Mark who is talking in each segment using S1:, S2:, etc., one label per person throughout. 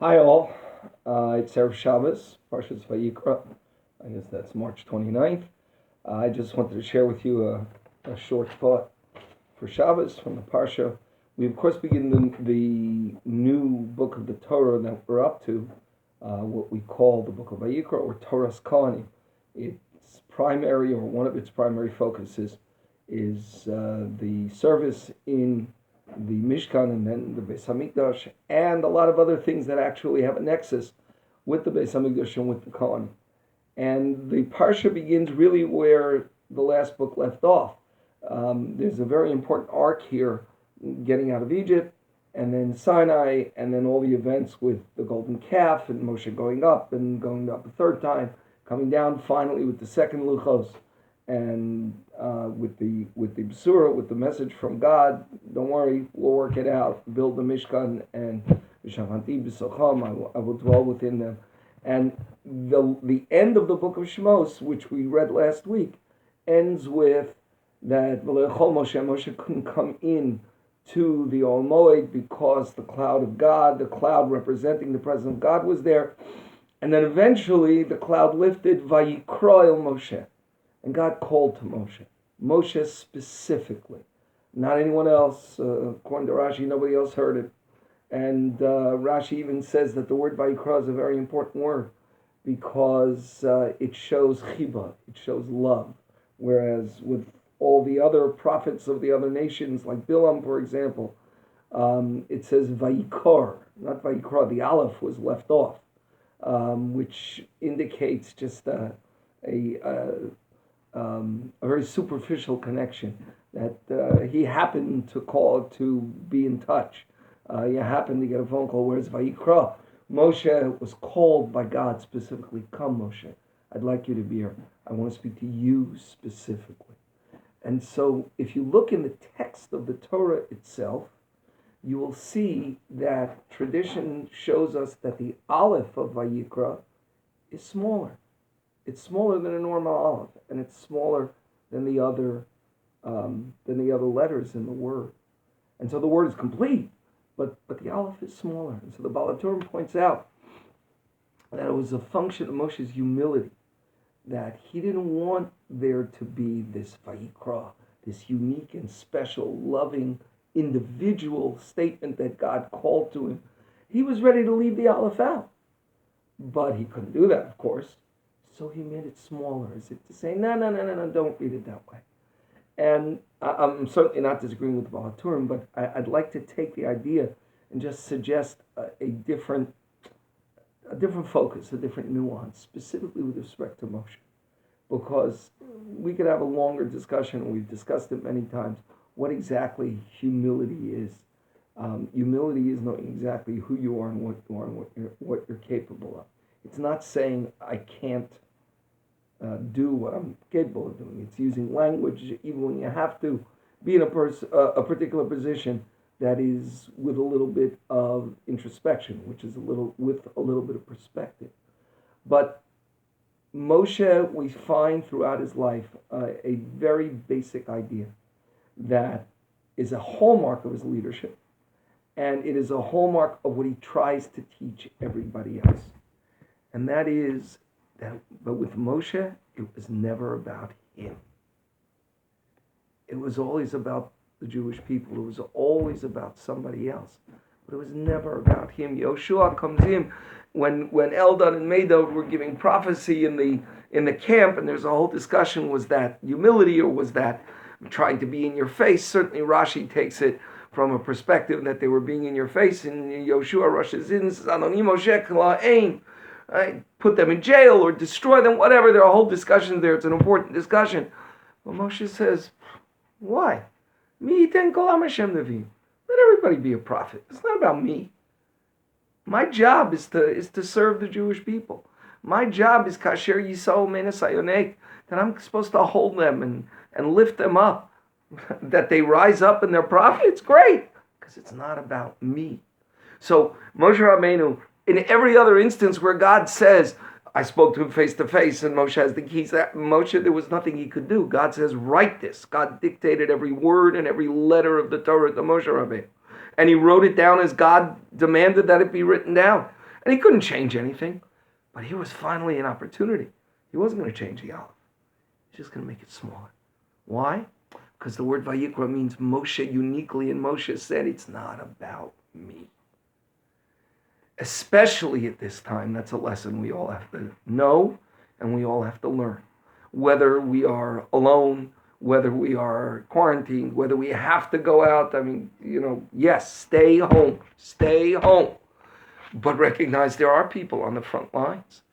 S1: Hi all, it's Erev Shabbos, Parshas Vayikra. I guess that's March 29th. I just wanted to share with you a short thought for Shabbos from the Parsha. We of course begin the new book of the Torah that we're up to, what we call the book of Vayikra or Torah's Kohanim. Its primary, or one of its primary focuses, is the service in the Mishkan and then the Beis Hamikdash, and a lot of other things that actually have a nexus with the Beis Hamikdash and with the Kohen. And the Parsha begins really where the last book left off. There's a very important arc here, getting out of Egypt, and then Sinai, and then all the events with the golden calf, and Moshe going up a third time, coming down finally with the second Luchos, and with the Besura, with the message from God. Don't worry, we'll work it out. Build the Mishkan, and V'shavanti b'socham, I will dwell within them. And the end of the book of Shemos, which we read last week, ends with that Moshe couldn't come in to the Ol Moed because the cloud of God, the cloud representing the presence of God, was there. And then eventually the cloud lifted, Vayikra el Moshe. And God called to Moshe. Moshe specifically. Not anyone else. According to Rashi, nobody else heard it. And Rashi even says that the word Vayikra is a very important word because it shows chiba, it shows love. Whereas with all the other prophets of the other nations, like Bilam, for example, it says Vayikar, not Vayikra. The aleph was left off, which indicates just a very superficial connection that he happened to call to be in touch. You happened to get a phone call. Whereas Vayikra, Moshe was called by God specifically. Come, Moshe, I'd like you to be here. I want to speak to you specifically. And so if you look in the text of the Torah itself, you will see that tradition shows us that the aleph of Vayikra is smaller. It's smaller than a normal aleph, and it's smaller than the other letters in the word. And so the word is complete, but the aleph is smaller. And so the Baal HaTurim points out that it was a function of Moshe's humility, that he didn't want there to be this Vayikra, this unique and special, loving, individual statement that God called to him. He was ready to leave the aleph out, but he couldn't do that, of course. So he made it smaller, as if to say, no, don't read it that way. And I'm certainly not disagreeing with the Baal HaTurim, but I'd like to take the idea and just suggest a different focus, a different nuance, specifically with respect to Moshe. Because we could have a longer discussion, and we've discussed it many times, what exactly humility is. Humility is knowing exactly who you are and what you are and what you're capable of. It's not saying I can't do what I'm capable of doing. It's using language, even when you have to be in a particular position, that is with a little bit of introspection, which is with a little bit of perspective. But Moshe, we find throughout his life a very basic idea that is a hallmark of his leadership, and it is a hallmark of what he tries to teach everybody else. And that is that, but with Moshe, it was never about him. It was always about the Jewish people. It was always about somebody else. But it was never about him. Yoshua comes in when Eldad and Medad were giving prophecy in the camp, and there's a whole discussion, was that humility or was that trying to be in your face? Certainly Rashi takes it from a perspective that they were being in your face, and Yoshua rushes in and says, Anonim Moshe K'la'ain. Right? Put them in jail or destroy them, whatever. There are whole discussions there. It's an important discussion. But Moshe says, why? Mi yiten kol am Hashem neviim. Let everybody be a prophet. It's not about me. My job is to serve the Jewish people. My job is kasher yisrael menas hayonek, that I'm supposed to hold them and lift them up. That they rise up in their prophet, it's great, because it's not about me. So Moshe Rabbeinu, in every other instance where God says, I spoke to him face to face and Moshe has the keys, Moshe, there was nothing he could do. God says, write this. God dictated every word and every letter of the Torah to Moshe Rabbeinu. And he wrote it down as God demanded that it be written down. And he couldn't change anything, but here was finally an opportunity. He wasn't going to change the Aleph. He's just going to make it smaller. Why? Because the word Vayikra means Moshe uniquely, and Moshe said, it's not about me. Especially at this time, that's a lesson we all have to know and we all have to learn. Whether we are alone, whether we are quarantined, whether we have to go out, yes, stay home, but recognize there are people on the front lines.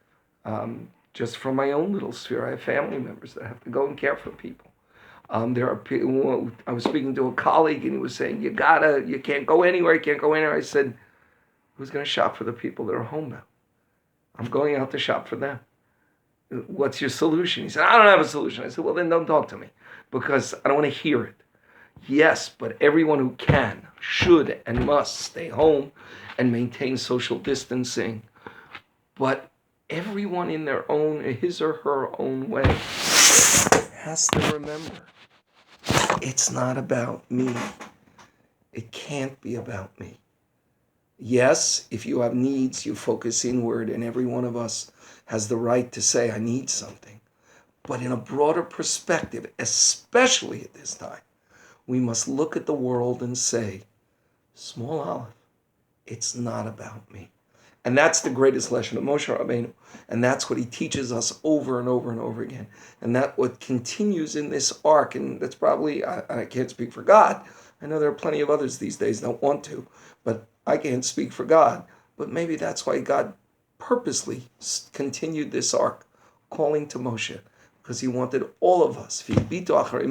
S1: Just from my own little sphere, I have family members that have to go and care for people. There are people. I was speaking to a colleague, and he was saying, "You can't go anywhere. I said, "Who's going to shop for the people that are homebound? I'm going out to shop for them. What's your solution?" He said, "I don't have a solution." I said, "Well, then don't talk to me, because I don't want to hear it." Yes, but everyone who can, should, and must stay home and maintain social distancing. But everyone in his or her own way, has to remember, it's not about me. It can't be about me. Yes, if you have needs, you focus inward, and every one of us has the right to say, I need something. But in a broader perspective, especially at this time, we must look at the world and say, small Aleph, it's not about me. And that's the greatest lesson of Moshe Rabbeinu. And that's what he teaches us over and over and over again. And that what continues in this arc, and that's probably, I can't speak for God. I know there are plenty of others these days that don't want to, but I can't speak for God. But maybe that's why God purposely continued this arc, calling to Moshe, because he wanted all of us. Whenever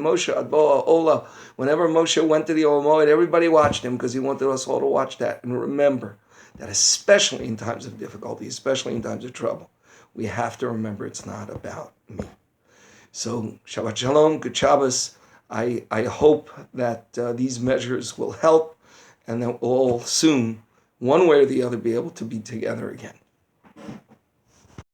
S1: Moshe went to the Oel Moed, everybody watched him because he wanted us all to watch that. And remember that especially in times of difficulty, especially in times of trouble, we have to remember it's not about me. So Shabbat Shalom, good Shabbos. I hope that these measures will help and that we'll all soon, one way or the other, be able to be together again.